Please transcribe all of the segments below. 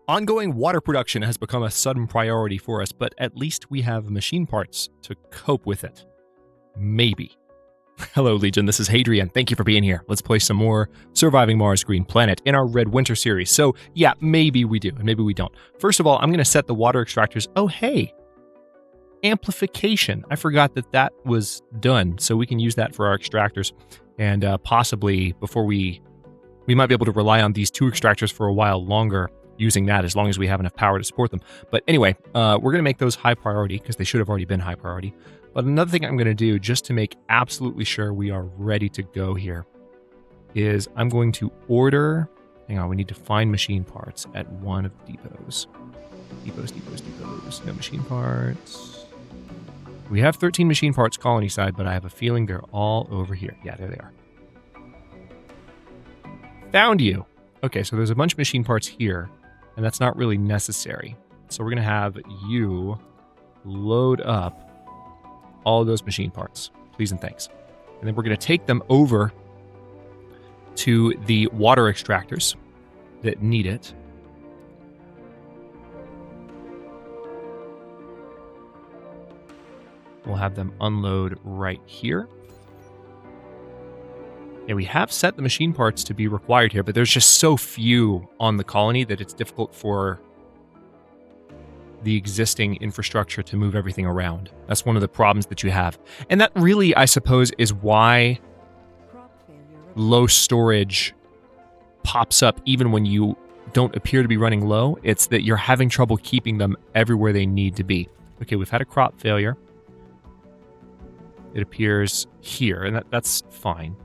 Ongoing water production has become a sudden priority for us, but at least we have machine parts to cope with it. Maybe. Hello, Legion. This is Hadrian. Thank you for being here. Let's play some more Surviving Mars Green Planet in our Red Winter series. So, yeah, maybe we do, and maybe we don't. First of all, I'm going to set the water extractors. Oh, hey. Amplification. I forgot that that was done, so we can use that for our extractors. And possibly before we might be able to rely on these two extractors for a while longer using that, as long as we have enough power to support them. But anyway, we're going to make those high priority because they should have already been high priority. But another thing I'm going to do, just to make absolutely sure we are ready to go here, is I'm going to order... Hang on, we need to find machine parts at one of the depots. Depots. No machine parts. We have 13 machine parts colony side, but I have a feeling they're all over here. Yeah, there they are. Found you! Okay, so there's a bunch of machine parts here, and that's not really necessary. So we're going to have you load up all of those machine parts. Please and thanks. And then we're going to take them over to the water extractors that need it. We'll have them unload right here. Yeah, we have set the machine parts to be required here, but there's just so few on the colony that it's difficult for the existing infrastructure to move everything around. That's one of the problems that you have. And that really, I suppose, is why low storage pops up even when you don't appear to be running low. It's that you're having trouble keeping them everywhere they need to be. Okay, we've had a crop failure. It appears here, and that's fine.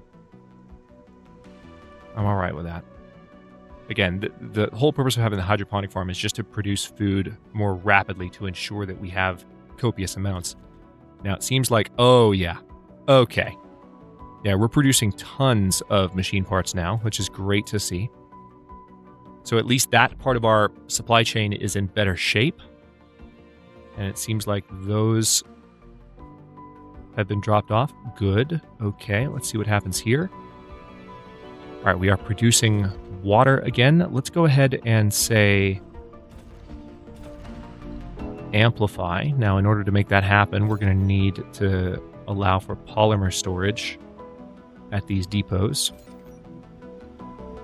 I'm all right with that. Again, the whole purpose of having the hydroponic farm is just to produce food more rapidly to ensure that we have copious amounts. Now, it seems like, oh, yeah. Okay. Yeah, we're producing tons of machine parts now, which is great to see. So at least that part of our supply chain is in better shape. And it seems like those have been dropped off. Good. Okay, let's see what happens here. All right, we are producing water again. Let's go ahead and say amplify. Now, in order to make that happen, we're going to need to allow for polymer storage at these depots.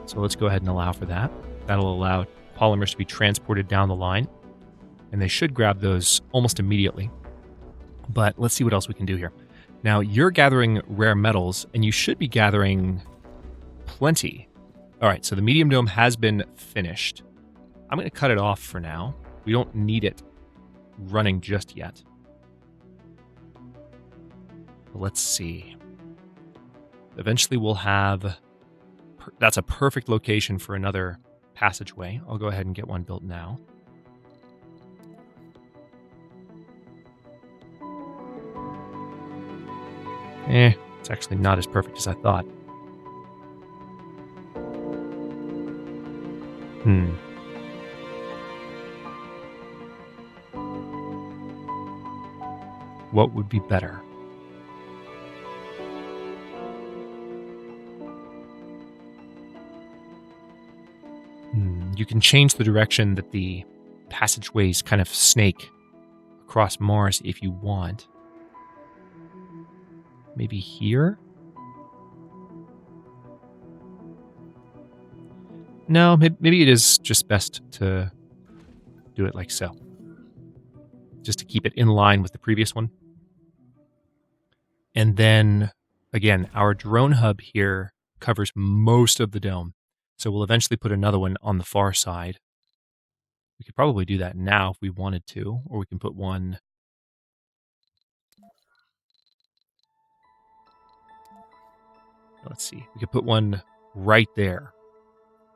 So let's go ahead and allow for that. That'll allow polymers to be transported down the line, and they should grab those almost immediately. But let's see what else we can do here. Now, you're gathering rare metals, and you should be gathering plenty. All right, so the medium dome has been finished. I'm going to cut it off for now. We don't need it running just yet. But let's see. Eventually we'll have... That's a perfect location for another passageway. I'll go ahead and get one built now. It's actually not as perfect as I thought. What would be better? You can change the direction that the passageways kind of snake across Mars if you want. Maybe here? No, maybe it is just best to do it like so. Just to keep it in line with the previous one. And then, again, our drone hub here covers most of the dome. So we'll eventually put another one on the far side. We could probably do that now if we wanted to, or we can put one... Let's see. We could put one right there,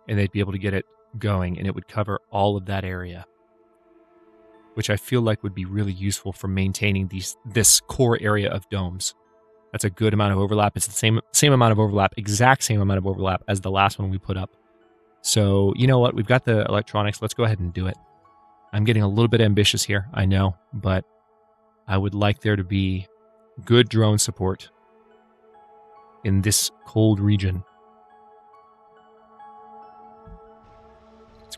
and they'd be able to get it going, and it would cover all of that area, which I feel like would be really useful for maintaining this core area of domes. That's a good amount of overlap. It's the same amount of overlap, exact same amount of overlap as the last one we put up. So, you know what? We've got the electronics. Let's go ahead and do it. I'm getting a little bit ambitious here, I know, but I would like there to be good drone support in this cold region.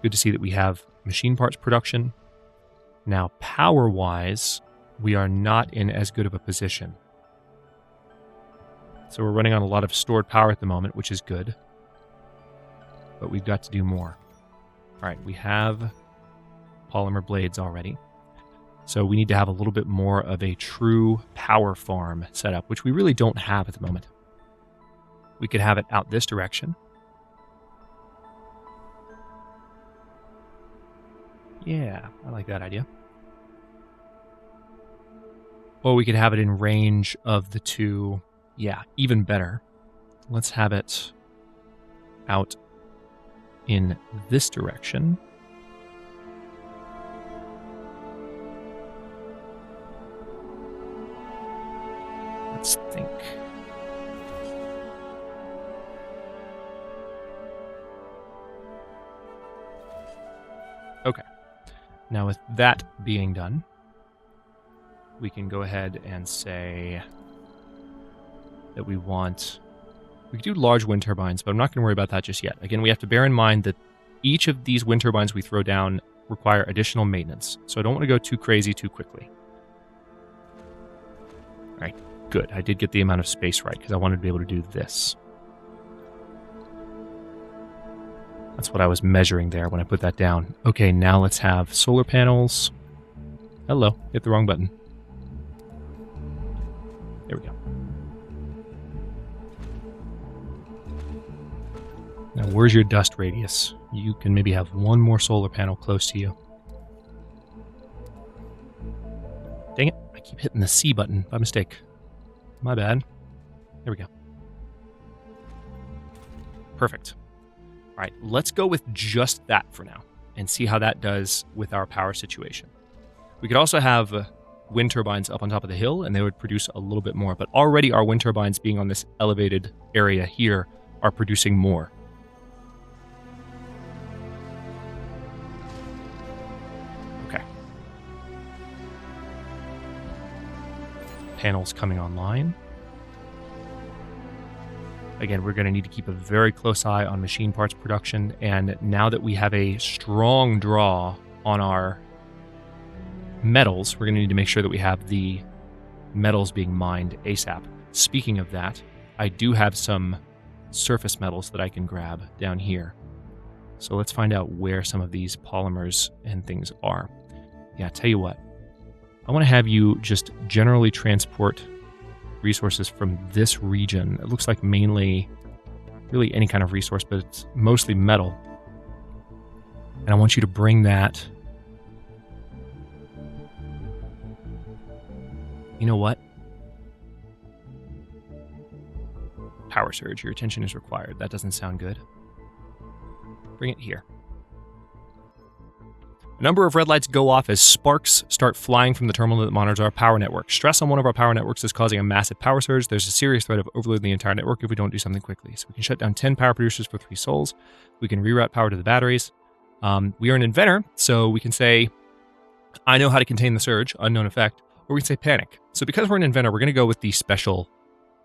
good to see that we have machine parts production. Now, power-wise, we are not in as good of a position. So we're running on a lot of stored power at the moment, which is good. But we've got to do more. All right, we have polymer blades already. So we need to have a little bit more of a true power farm set up, which we really don't have at the moment. We could have it out this direction. Yeah, I like that idea. Or we could have it in range of the two. Yeah, even better. Let's have it out in this direction. Let's think. Okay. Now with that being done, we can go ahead and say that we could do large wind turbines, but I'm not going to worry about that just yet. Again, we have to bear in mind that each of these wind turbines we throw down require additional maintenance, so I don't want to go too crazy too quickly. All right, good. I did get the amount of space right because I wanted to be able to do this. That's what I was measuring there when I put that down. Okay, now let's have solar panels. Hello, hit the wrong button. There we go. Now, where's your dust radius? You can maybe have one more solar panel close to you. Dang it, I keep hitting the C button by mistake. My bad. There we go. Perfect. All right, let's go with just that for now and see how that does with our power situation. We could also have wind turbines up on top of the hill, and they would produce a little bit more. But already our wind turbines being on this elevated area here are producing more. Okay. Panels coming online. Again, we're going to need to keep a very close eye on machine parts production. And now that we have a strong draw on our metals, we're going to need to make sure that we have the metals being mined ASAP. Speaking of that, I do have some surface metals that I can grab down here. So let's find out where some of these polymers and things are. Yeah, tell you what, I want to have you just generally transport resources from this region. It looks like mainly, really any kind of resource, but it's mostly metal. And I want you to bring that. You know what? Power surge, your attention is required. That doesn't sound good. Bring it here. A number of red lights go off as sparks start flying from the terminal that monitors our power network. Stress on one of our power networks is causing a massive power surge. There's a serious threat of overloading the entire network if we don't do something quickly. So we can shut down 10 power producers for 3 souls. We can reroute power to the batteries. We are an inventor, so we can say, I know how to contain the surge, unknown effect, or we can say panic. So because we're an inventor, we're going to go with the special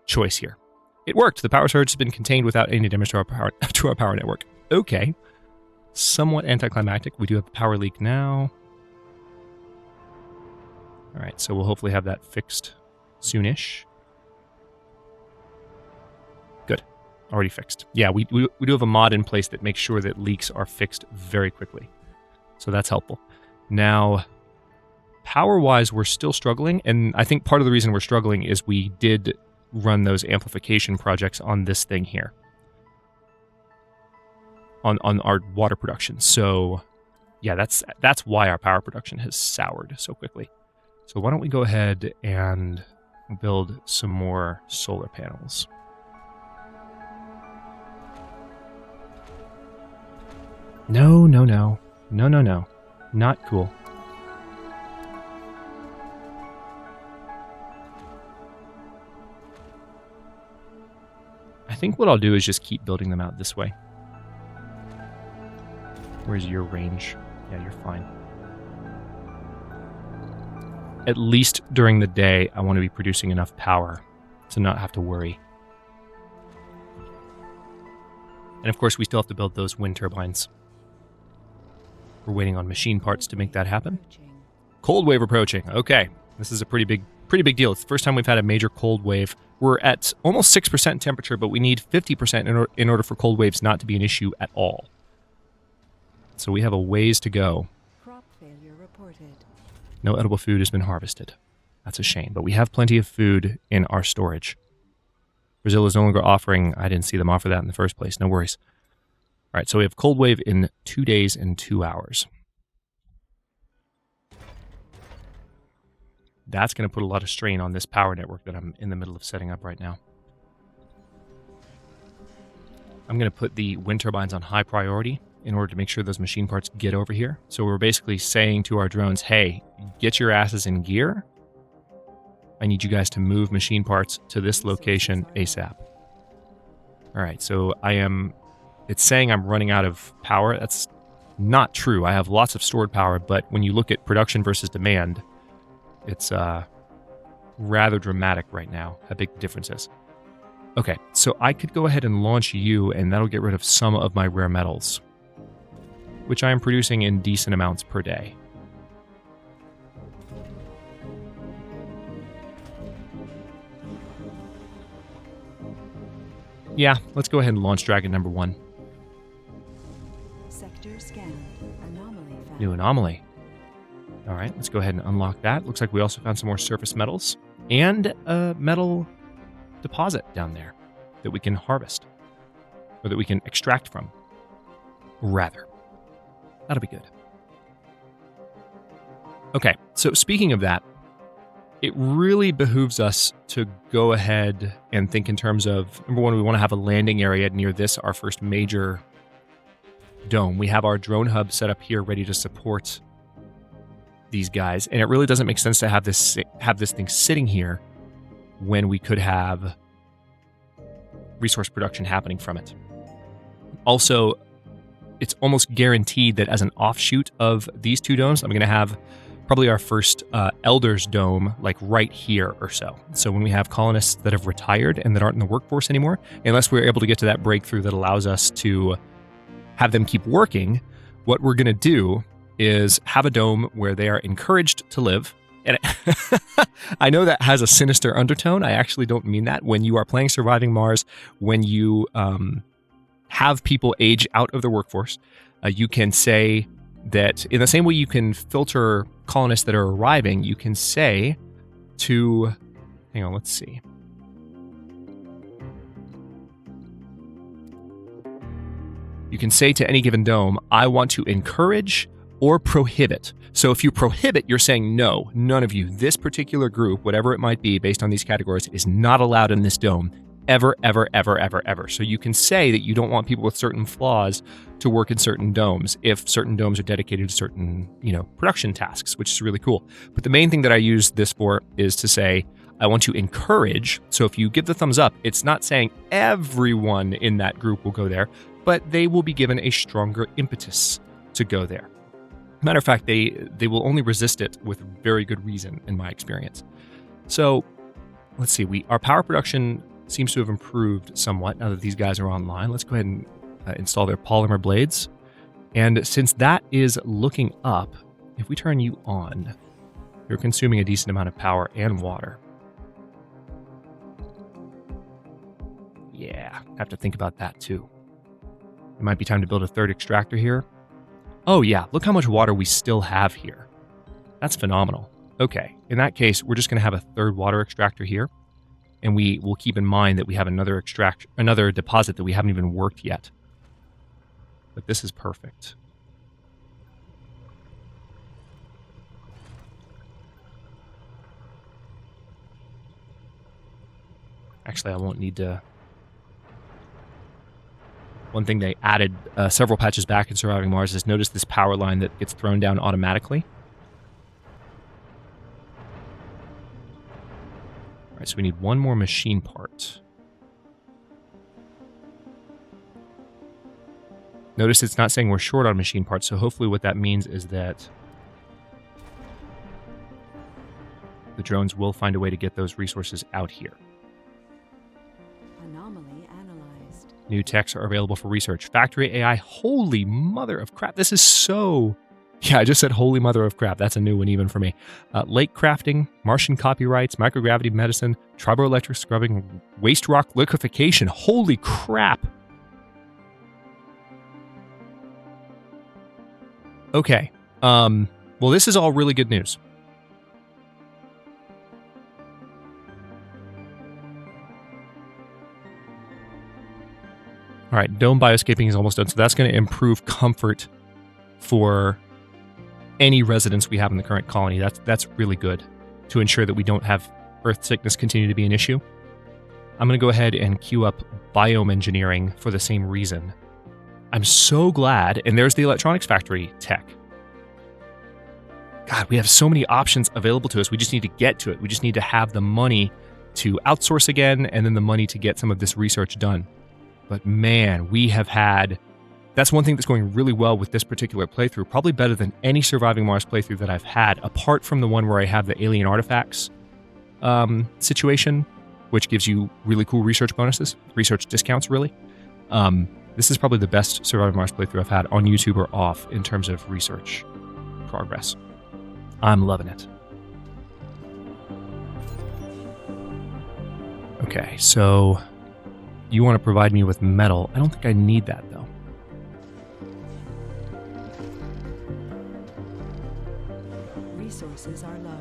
choice here. It worked. The power surge has been contained without any damage to our power network. Okay. Somewhat anticlimactic. We do have a power leak now. All right, so we'll hopefully have that fixed soonish. Good. Already fixed. Yeah, we do have a mod in place that makes sure that leaks are fixed very quickly. So that's helpful. Now, power-wise, we're still struggling, and I think part of the reason we're struggling is we did run those amplification projects on this thing here. On our water production. So yeah, that's why our power production has soured so quickly. So why don't we go ahead and build some more solar panels. No. Not cool. I think what I'll do is just keep building them out this way. Where's your range? Yeah, you're fine. At least during the day, I want to be producing enough power to not have to worry. And of course, we still have to build those wind turbines. We're waiting on machine parts to make that happen. Cold wave approaching. Okay, this is a pretty big deal. It's the first time we've had a major cold wave. We're at almost 6% temperature, but we need 50% in order for cold waves not to be an issue at all. So we have a ways to go. Crop failure reported. No edible food has been harvested. That's a shame, but we have plenty of food in our storage. Brazil is no longer offering... I didn't see them offer that in the first place. No worries. All right, so we have cold wave in 2 days and 2 hours. That's going to put a lot of strain on this power network that I'm in the middle of setting up right now. I'm going to put the wind turbines on high priority in order to make sure those machine parts get over here. So we're basically saying to our drones, hey, get your asses in gear. I need you guys to move machine parts to this location ASAP. All right, so it's saying I'm running out of power. That's not true. I have lots of stored power, but when you look at production versus demand, it's rather dramatic right now, how big the difference is. Okay, so I could go ahead and launch you, and that'll get rid of some of my rare metals, which I am producing in decent amounts per day. Yeah, let's go ahead and launch Dragon number 1. Sector scanned. Anomaly found. New anomaly. All right, let's go ahead and unlock that. Looks like we also found some more surface metals and a metal deposit down there that we can harvest, or that we can extract from, rather. That'll be good. Okay, so speaking of that, it really behooves us to go ahead and think in terms of, number one, we want to have a landing area near this, our first major dome. We have our drone hub set up here ready to support these guys, and it really doesn't make sense to have this thing sitting here when we could have resource production happening from it. Also, it's almost guaranteed that as an offshoot of these two domes, I'm going to have probably our first Elders dome like right here or so. So when we have colonists that have retired and that aren't in the workforce anymore, unless we're able to get to that breakthrough that allows us to have them keep working, what we're going to do is have a dome where they are encouraged to live. And I know that has a sinister undertone. I actually don't mean that. When you are playing Surviving Mars, when you have people age out of the workforce, you can say that in the same way you can filter colonists that are arriving, you can say to, hang on, let's see. You can say to any given dome, I want to encourage or prohibit. So if you prohibit, you're saying, no, none of you, this particular group, whatever it might be based on these categories, is not allowed in this dome ever, ever, ever, ever, ever. So you can say that you don't want people with certain flaws to work in certain domes if certain domes are dedicated to certain, production tasks, which is really cool. But the main thing that I use this for is to say, I want to encourage. So if you give the thumbs up, it's not saying everyone in that group will go there, but they will be given a stronger impetus to go there. Matter of fact, they will only resist it with very good reason, in my experience. So let's see, our power production seems to have improved somewhat now that these guys are online. Let's go ahead and install their polymer blades. And since that is looking up, if we turn you on, you're consuming a decent amount of power and water. Yeah, have to think about that too. It might be time to build a third extractor here. Oh yeah, look how much water we still have here. That's phenomenal. Okay, in that case, we're just going to have a third water extractor here. And we will keep in mind that we have another deposit that we haven't even worked yet. But this is perfect. Actually, I won't need to... One thing they added several patches back in Surviving Mars is notice this power line that gets thrown down automatically. All right, so we need one more machine part. Notice it's not saying we're short on machine parts, so hopefully what that means is that the drones will find a way to get those resources out here. Anomaly analyzed. New techs are available for research. Factory AI, holy mother of crap. This is so Yeah, I just said holy mother of crap. That's a new one even for me. Lake crafting, Martian copyrights, microgravity medicine, triboelectric scrubbing, waste rock liquefaction. Holy crap. Okay. Well, this is all really good news. All right, dome bioscaping is almost done, so that's going to improve comfort for any residents we have in the current colony. That's really good to ensure that we don't have earth sickness continue to be an issue. I'm going to go ahead and queue up biome engineering for the same reason. I'm so glad, and there's the electronics factory tech. God, we have so many options available to us. We just need to get to it. We just need to have the money to outsource again, and then the money to get some of this research done. But man, we have had... That's one thing that's going really well with this particular playthrough, probably better than any Surviving Mars playthrough that I've had, apart from the one where I have the alien artifacts situation, which gives you really cool research bonuses, research discounts, really. This is probably the best Surviving Mars playthrough I've had on YouTube or off in terms of research progress. I'm loving it. Okay, so you want to provide me with metal. I don't think I need that, though. Resources are low.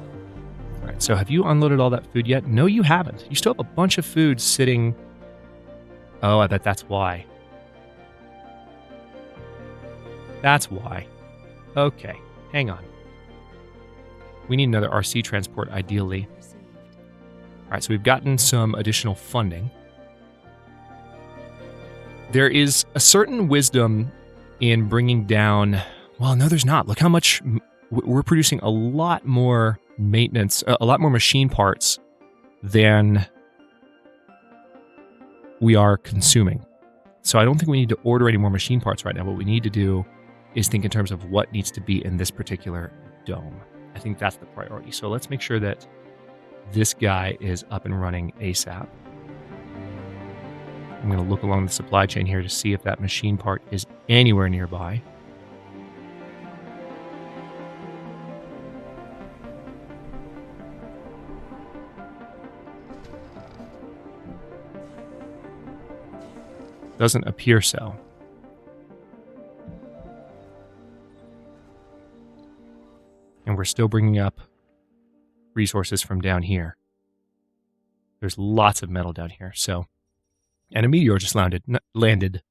All right, so have you unloaded all that food yet? No, you haven't. You still have a bunch of food sitting... Oh, I bet that's why. That's why. Okay, hang on. We need another RC transport, ideally. Received. All right, so we've gotten some additional funding. There is a certain wisdom in bringing down... Well, no, there's not. Look how much... We're producing a lot more maintenance, a lot more machine parts than we are consuming. So I don't think we need to order any more machine parts right now. What we need to do is think in terms of what needs to be in this particular dome. I think that's the priority. So let's make sure that this guy is up and running ASAP. I'm going to look along the supply chain here to see if that machine part is anywhere nearby. Doesn't appear so. And we're still bringing up resources from down here. There's lots of metal down here, so... And a meteor just landed.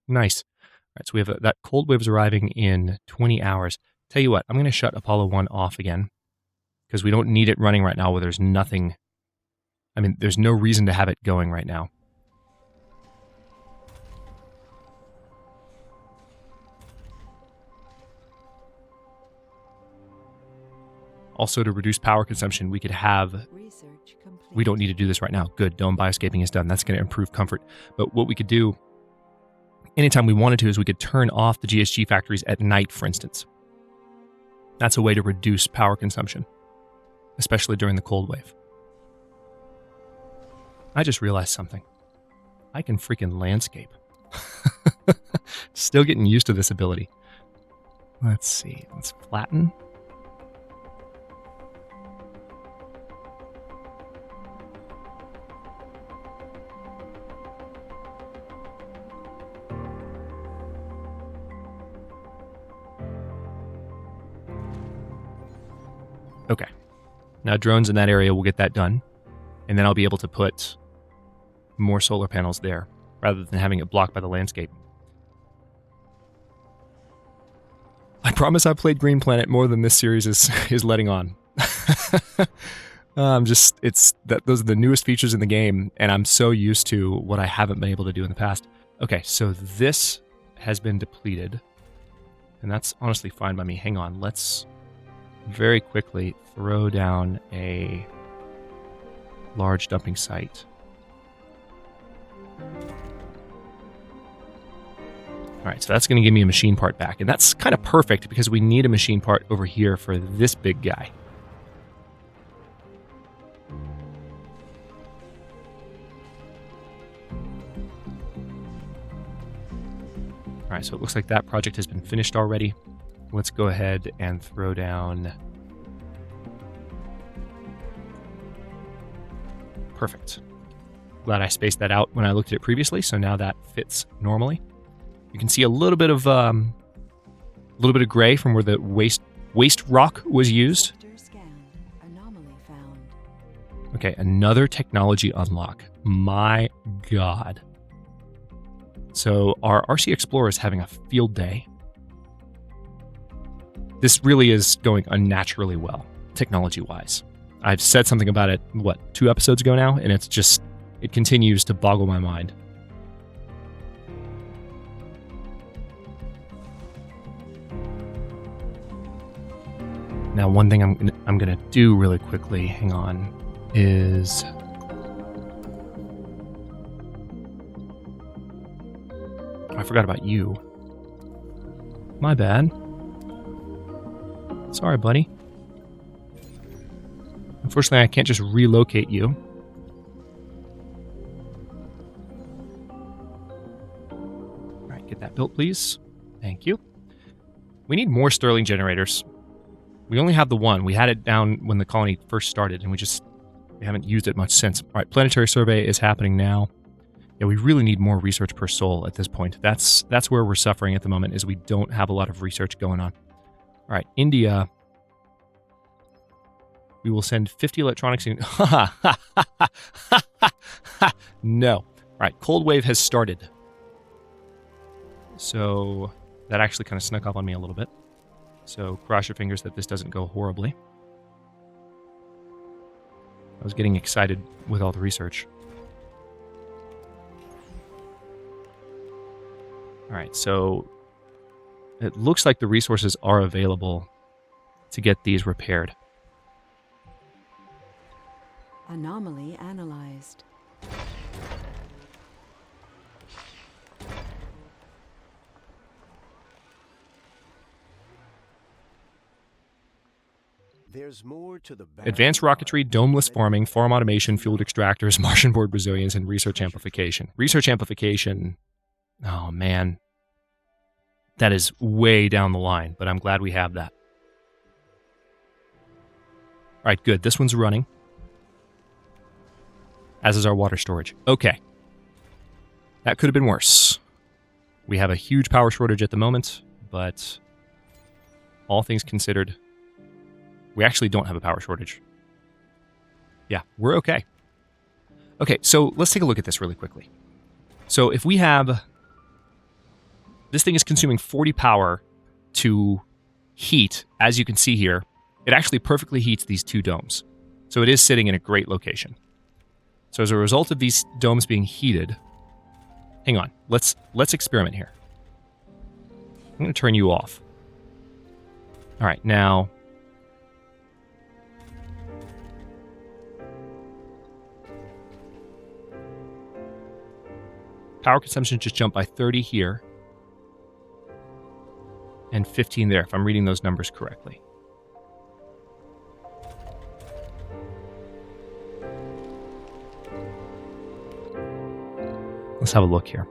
Nice. All right, so we have that cold wave is arriving in 20 hours. Tell you what, I'm going to shut Apollo 1 off again, because we don't need it running right now where there's nothing... I mean, there's no reason to have it going right now. Also, to reduce power consumption, we could have... Research complete. We don't need to do this right now. Good, dome bioscaping is done. That's going to improve comfort. But what we could do, anytime we wanted to, is we could turn off the GSG factories at night, for instance. That's a way to reduce power consumption, especially during the cold wave. I just realized something. I can freaking landscape. Still getting used to this ability. Let's see. Let's flatten. Okay. Now drones in that area will get that done. And then I'll be able to put more solar panels there rather than having it blocked by the landscape. I promise I've played Green Planet more than this series is letting on. Those are the newest features in the game, and I'm so used to what I haven't been able to do in the past. Okay, so this has been depleted, and that's honestly fine by me. Hang on, let's very quickly throw down a large dumping site. All right, so that's going to give me a machine part back, and that's kind of perfect because we need a machine part over here for this big guy. All right, so it looks like that project has been finished already. let's go ahead and throw down... Perfect. Glad I spaced that out when I looked at it previously, so now that fits normally. You can see a little bit of gray from where the waste rock was used. Sector scanned. Anomaly found. Okay, another technology unlock. My God. So our RC Explorer is having a field day. This really is going unnaturally well, technology-wise. I've said something about it, 2 episodes ago now, and it continues to boggle my mind. Now, one thing I'm gonna do really quickly, hang on, is I forgot about you. My bad. Sorry, buddy. Unfortunately, I can't just relocate you. All right, get that built, please. Thank you. We need more Stirling generators. We only have the one. We had it down when the colony first started, and we haven't used it much since. All right, planetary survey is happening now. Yeah, we really need more research per soul at this point. That's where we're suffering at the moment, is we don't have a lot of research going on. All right, India. We will send 50 electronics in. No. All right, cold wave has started. So that actually kind of snuck up on me a little bit. So cross your fingers that this doesn't go horribly. I was getting excited with all the research. All right, so it looks like the resources are available to get these repaired. Anomaly analyzed. There's more to the Advanced rocketry, domeless farming, farm automation, fueled extractors, Martian board resilience, and research amplification. Research amplification, oh man, that is way down the line, but I'm glad we have that. All right, good. This one's running, as is our water storage. Okay. That could have been worse. We have a huge power shortage at the moment, but all things considered, we actually don't have a power shortage. Yeah, we're okay. Okay, so let's take a look at this really quickly. So if we have... This thing is consuming 40 power to heat, as you can see here. It actually perfectly heats these two domes. So it is sitting in a great location. So as a result of these domes being heated... Hang on, let's experiment here. I'm going to turn you off. All right, now... Power consumption just jumped by 30 here. And 15 there, if I'm reading those numbers correctly. Let's have a look here.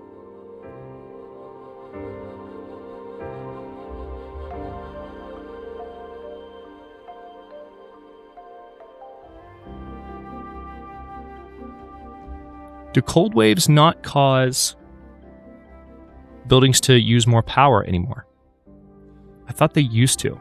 Do cold waves not cause buildings to use more power anymore? I thought they used to.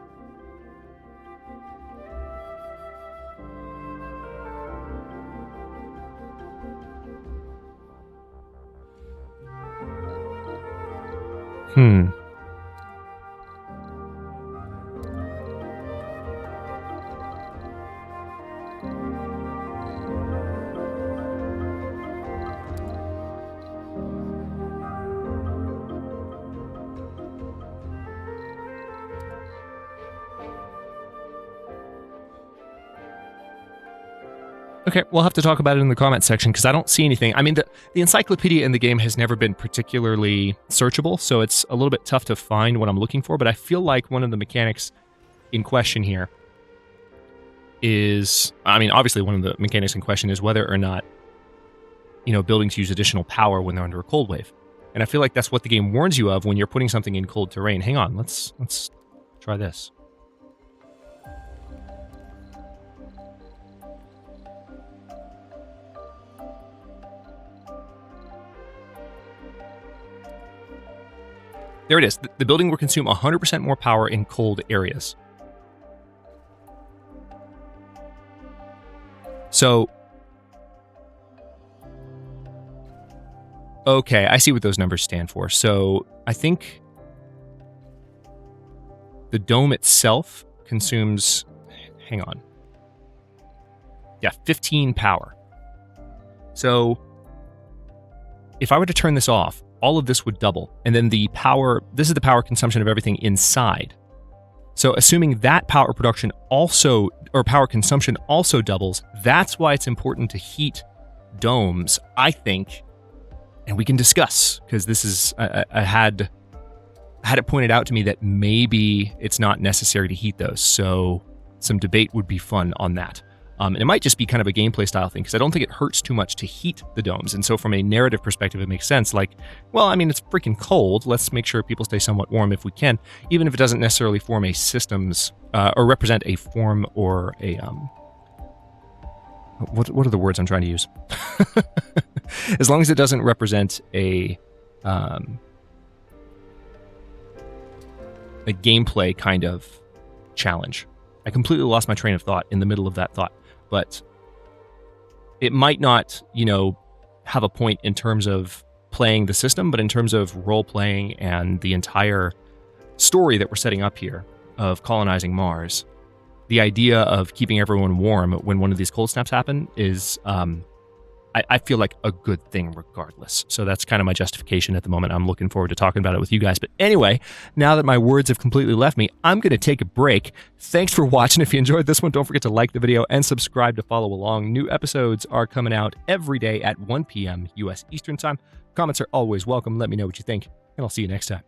Okay, we'll have to talk about it in the comment section because I don't see anything. I mean, the encyclopedia in the game has never been particularly searchable, so it's a little bit tough to find what I'm looking for, but I feel like one of the mechanics in question here is... I mean, obviously one of the mechanics in question is whether or not, buildings use additional power when they're under a cold wave. And I feel like that's what the game warns you of when you're putting something in cold terrain. Hang on, let's Try this. There it is. The building will consume 100% more power in cold areas. So, okay, I see what those numbers stand for. So I think the dome itself consumes, hang on. Yeah, 15 power. So if I were to turn this off, all of this would double. And then the power, this is the power consumption of everything inside. So assuming that power production also, or power consumption also doubles, that's why it's important to heat domes, I think. And we can discuss, because this is, I had it pointed out to me that maybe it's not necessary to heat those. So some debate would be fun on that. And it might just be kind of a gameplay style thing, because I don't think it hurts too much to heat the domes. And so from a narrative perspective, it makes sense. Like, well, I mean, it's freaking cold. Let's make sure people stay somewhat warm if we can, even if it doesn't necessarily form a systems or represent a form or a what are the words I'm trying to use? As long as it doesn't represent a gameplay kind of challenge. I completely lost my train of thought in the middle of that thought, but it might not, have a point in terms of playing the system, but in terms of role playing and the entire story that we're setting up here of colonizing Mars. The idea of keeping everyone warm when one of these cold snaps happen is, I feel like a good thing regardless. So that's kind of my justification at the moment. I'm looking forward to talking about it with you guys. But anyway, now that my words have completely left me, I'm going to take a break. Thanks for watching. If you enjoyed this one, don't forget to like the video and subscribe to follow along. New episodes are coming out every day at 1 p.m. U.S. Eastern Time. Comments are always welcome. Let me know what you think, and I'll see you next time.